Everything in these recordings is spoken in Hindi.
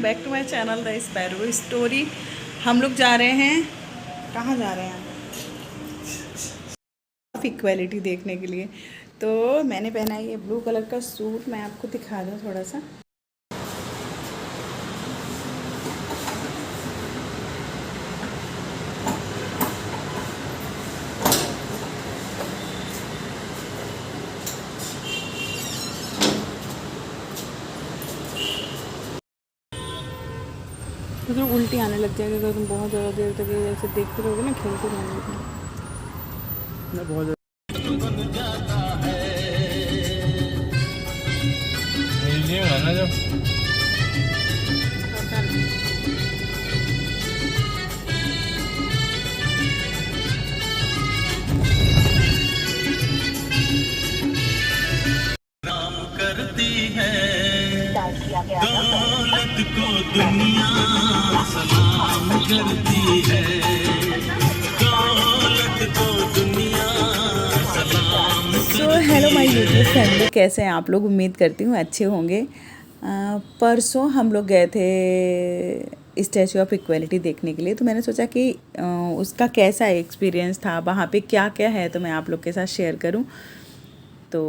Back to my channel the sparrow story. हम लोग जा रहे हैं, कहाँ जा रहे हैं? इक्वालिटी देखने के लिए। तो मैंने पहना है ये ब्लू कलर का सूट, मैं आपको दिखा दूँ थोड़ा सा। तो उल्टी आने लग जाएगा अगर तुम बहुत ज़्यादा देर तक ऐसे देखते रहोगे ना, खेलते रहोगे ना बहुत ज़्यादा। करती है दौलत को दुनिया सलाम करती है, दौलत को दुनिया सलाम। So hello my YouTube family, कैसे हैं आप लोग? उम्मीद करती हूँ अच्छे होंगे। परसों हम लोग गए थे स्टैचू ऑफ इक्वालिटी देखने के लिए, तो मैंने सोचा कि उसका कैसा एक्सपीरियंस था, वहाँ पे क्या क्या है, तो मैं आप लोग के साथ शेयर करूँ। तो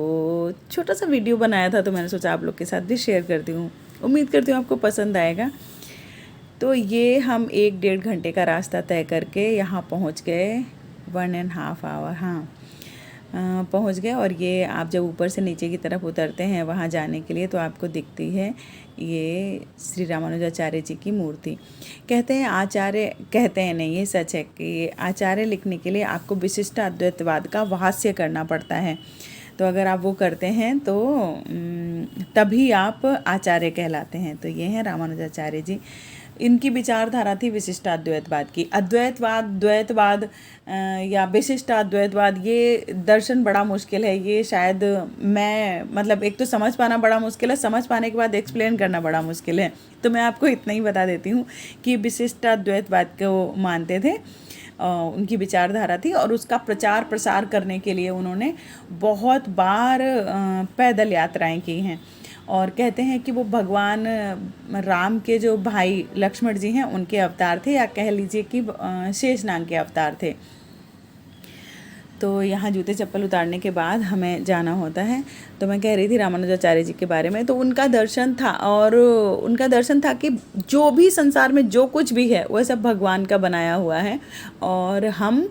छोटा सा वीडियो बनाया था, तो मैंने सोचा आप लोग के साथ भी शेयर करती हूँ। उम्मीद करती हूँ आपको पसंद आएगा। तो ये हम 1-1.5 घंटे का रास्ता तय करके यहाँ पहुँच गए। 1.5 आवर, हाँ, पहुँच गए। और ये आप जब ऊपर से नीचे की तरफ उतरते हैं वहाँ जाने के लिए, तो आपको दिखती है ये श्री रामानुजाचार्य जी की मूर्ति। कहते हैं आचार्य, कहते हैं नहीं, ये सच है कि आचार्य लिखने के लिए आपको विशिष्ट अद्वैतवाद का भाष्य करना पड़ता है। तो अगर आप वो करते हैं तो तभी आप आचार्य कहलाते हैं। तो ये हैं रामानुजाचार्य जी। इनकी विचारधारा थी विशिष्ट अद्वैतवाद की। अद्वैतवाद, द्वैतवाद या विशिष्ट अद्वैतवाद, ये दर्शन बड़ा मुश्किल है। ये शायद मैं मतलब एक तो समझ पाना बड़ा मुश्किल है, समझ पाने के बाद एक्सप्लेन करना बड़ा मुश्किल है। तो मैं आपको इतना ही बता देती हूँ कि विशिष्ट अद्वैतवाद को मानते थे, उनकी विचारधारा थी। और उसका प्रचार प्रसार करने के लिए उन्होंने बहुत बार पैदल यात्राएं की हैं। और कहते हैं कि वो भगवान राम के जो भाई लक्ष्मण जी हैं उनके अवतार थे, या कह लीजिए कि शेषनाग के अवतार थे। तो यहाँ जूते चप्पल उतारने के बाद हमें जाना होता है। तो मैं कह रही थी रामानुजाचार्य जी के बारे में, तो उनका दर्शन था, और उनका दर्शन था कि जो भी संसार में जो कुछ भी है वह सब भगवान का बनाया हुआ है। और हम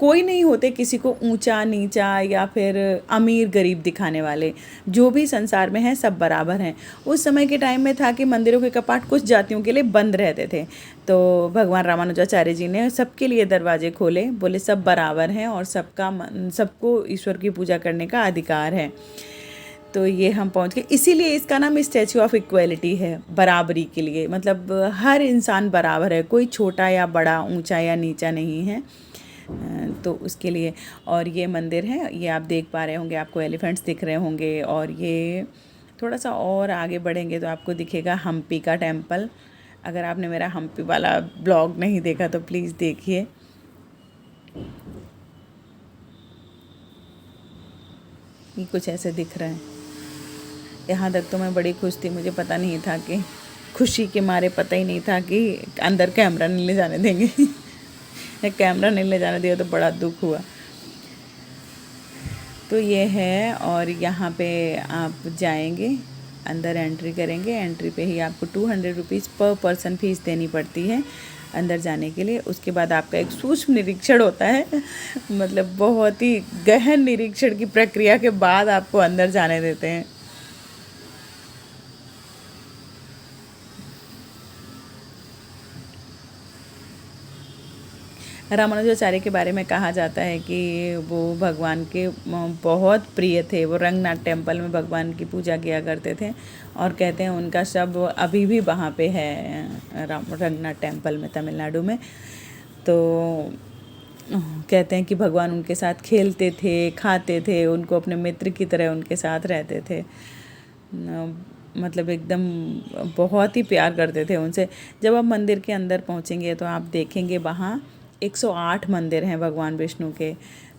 कोई नहीं होते किसी को ऊंचा नीचा या फिर अमीर गरीब दिखाने वाले। जो भी संसार में है सब बराबर हैं। उस समय के टाइम में था कि मंदिरों के कपाट कुछ जातियों के लिए बंद रहते थे, तो भगवान रामानुजाचार्य जी ने सबके लिए दरवाजे खोले, बोले सब बराबर हैं और सबको ईश्वर की पूजा करने का अधिकार है। तो ये हम पहुंच गए। इसीलिए इसका नाम स्टैचू ऑफ इक्वालिटी है, बराबरी के लिए। मतलब हर इंसान बराबर है, कोई छोटा या बड़ा, ऊंचा या नीचा नहीं है। तो उसके लिए। और ये मंदिर है, ये आप देख पा रहे होंगे, आपको एलिफेंट्स दिख रहे होंगे। और ये थोड़ा सा और आगे बढ़ेंगे तो आपको दिखेगा हम्पी का टेम्पल। अगर आपने मेरा हम्पी वाला ब्लॉग नहीं देखा तो प्लीज़ देखिए। ये कुछ ऐसे दिख रहा है। यहाँ तक तो मैं बड़ी खुश थी, मुझे पता नहीं था कि, खुशी के मारे पता ही नहीं था कि अंदर कैमरा नहीं ले जाने देंगे। कैमरा नहीं ले जाने दिया तो बड़ा दुख हुआ। तो ये है, और यहाँ पे आप जाएंगे, अंदर एंट्री करेंगे। एंट्री पे ही आपको 200 रुपीज़ पर पर्सन फीस देनी पड़ती है अंदर जाने के लिए। उसके बाद आपका एक सूक्ष्म निरीक्षण होता है। मतलब बहुत ही गहन निरीक्षण की प्रक्रिया के बाद आपको अंदर जाने देते हैं। रामानुजाचार्य के बारे में कहा जाता है कि वो भगवान के बहुत प्रिय थे। वो रंगनाथ टेम्पल में भगवान की पूजा किया करते थे, और कहते हैं उनका शव अभी भी वहाँ पे है, रंगनाथ टेम्पल में, तमिलनाडु में। तो कहते हैं कि भगवान उनके साथ खेलते थे, खाते थे, उनको अपने मित्र की तरह उनके साथ रहते थे। मतलब एकदम बहुत ही प्यार करते थे उनसे। जब आप मंदिर के अंदर पहुँचेंगे तो आप देखेंगे वहाँ 108 मंदिर हैं भगवान विष्णु के।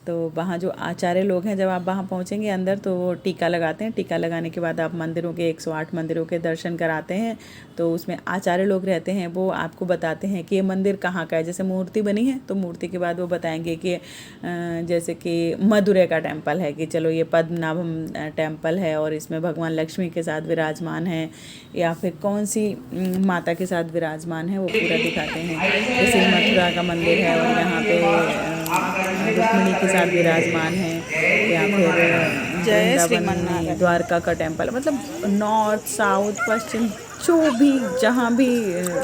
तो वहाँ जो आचार्य लोग हैं, जब आप वहाँ पहुँचेंगे अंदर तो वो टीका लगाते हैं। टीका लगाने के बाद आप मंदिरों के 108 मंदिरों के दर्शन कराते हैं। तो उसमें आचार्य लोग रहते हैं, वो आपको बताते हैं कि ये मंदिर कहाँ का है। जैसे मूर्ति बनी है तो मूर्ति के बाद वो बताएंगे कि जैसे कि मदुरै का टेम्पल है, कि चलो ये पद्मनाभम टेम्पल है और इसमें भगवान लक्ष्मी के साथ विराजमान है, या फिर कौन सी माता के साथ विराजमान है वो पूरा दिखाते हैं। जैसे मथुरा का मंदिर है और यहाँ पे रुक्मिणी के साथ विराजमान है, या फिर वृंदावन द्वारका का टेम्पल, मतलब नॉर्थ साउथ पश्चिम जो भी जहाँ भी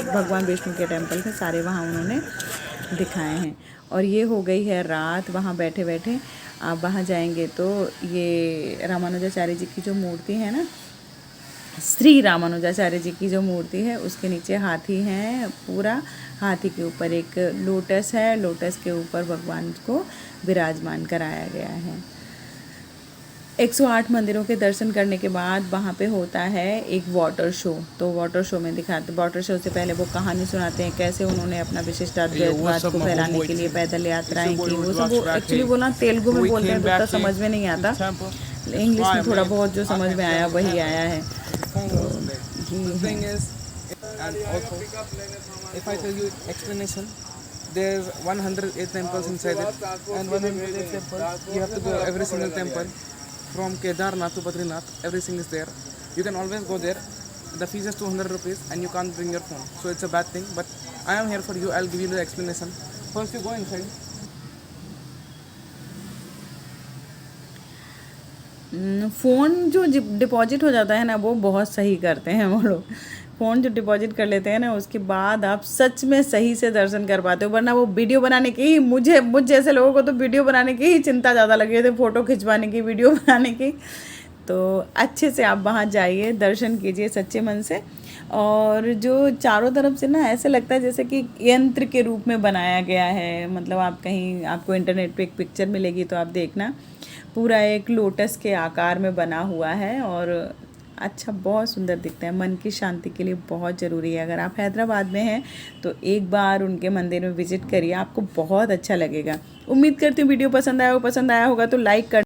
भगवान विष्णु के टेम्पल थे सारे वहाँ उन्होंने दिखाए हैं। और ये हो गई है रात। वहाँ बैठे बैठे आप वहाँ जाएंगे तो ये रामानुजाचार्य जी की जो मूर्ति है ना, श्री रामानुजाचार्य जी की जो मूर्ति है उसके नीचे हाथी हैं, पूरा हाथी के ऊपर एक लोटस है, लोटस के ऊपर भगवान को विराजमान कराया गया है। 108 मंदिरों के दर्शन करने के बाद वहाँ पे होता है एक वाटर शो। तो वाटर शो में दिखाते, वाटर शो से पहले वो कहानी सुनाते हैं कैसे उन्होंने अपना विशिष्टाद्वैतवाद को फैलाने के लिए पैदल यात्राएं की। वो सब वो एक्चुअली वो ना तेलुगु में बोलते हैं तो उतना समझ में नहीं आता, इंग्लिश में थोड़ा बहुत जो समझ में आया वही आया है। There's 108 temples inside it, and 108 temples you have to go every single temple from Kedarnath to Badrinath. Everything is there. You can always go there. The fees is 200 rupees, and you can't bring your phone, so it's a bad thing. But I am here for you. I'll give you the explanation. First, you go inside. Phone जो डिपॉजिट हो जाता है ना वो बहुत सही करते हैं वो लोग। फ़ोन जो डिपॉजिट कर लेते हैं ना उसके बाद आप सच में सही से दर्शन कर पाते हो, वरना वो वीडियो बनाने की ही मुझ जैसे लोगों को तो वीडियो बनाने की ही चिंता ज़्यादा लगी थी, फ़ोटो खिंचवाने की, वीडियो बनाने की। तो अच्छे से आप वहाँ जाइए, दर्शन कीजिए सच्चे मन से। और जो चारों तरफ से ना ऐसे लगता है जैसे कि यंत्र के रूप में बनाया गया है। मतलब आप कहीं आपको इंटरनेट पे एक पिक्चर मिलेगी तो आप देखना, पूरा एक लोटस के आकार में बना हुआ है और अच्छा बहुत सुंदर दिखता है। मन की शांति के लिए बहुत ज़रूरी है। अगर आप हैदराबाद में हैं तो एक बार उनके मंदिर में विज़िट करिए, आपको बहुत अच्छा लगेगा। उम्मीद करती हूँ वीडियो पसंद आया होगा तो लाइक कर